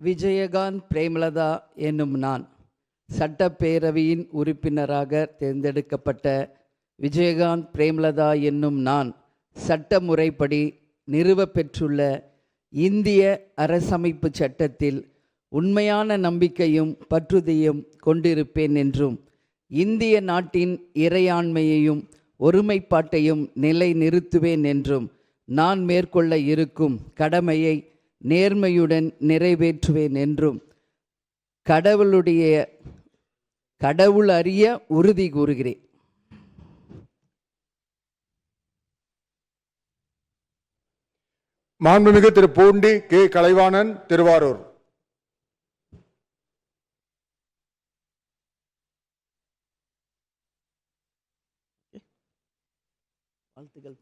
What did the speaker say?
விஜயகாந்த் பிரேமலதா என்னும் நான் சட்டப்பேரவையின் உறுப்பினராக தேர்ந்தெடுக்கப்பட்ட விஜயகாந்த் பிரேமலதா என்னும் நான் சட்ட முறைப்படி நிறுவப்பெற்றுள்ள இந்திய அரசமைப்பு சட்டத்தில் உண்மையான நம்பிக்கையும் பற்றுதலையும் கொண்டிருப்பேன் என்றும் இந்திய நாட்டின் இறையாண்மையையும் ஒருமைப்பாட்டையும் நிலைநிறுத்துவேன் என்றும் நான் மேற்கொள்ள இருக்கும் கடமையை நேர்மையுடன் நிறைவேற்றுவேன் என்றும் கடவுள் அறிய உறுதி கூறுகிறேன். மாண்புமிகு திரு பூண்டி கே கலைவாணன், திருவாரூர். வாழ்த்துக்கள்.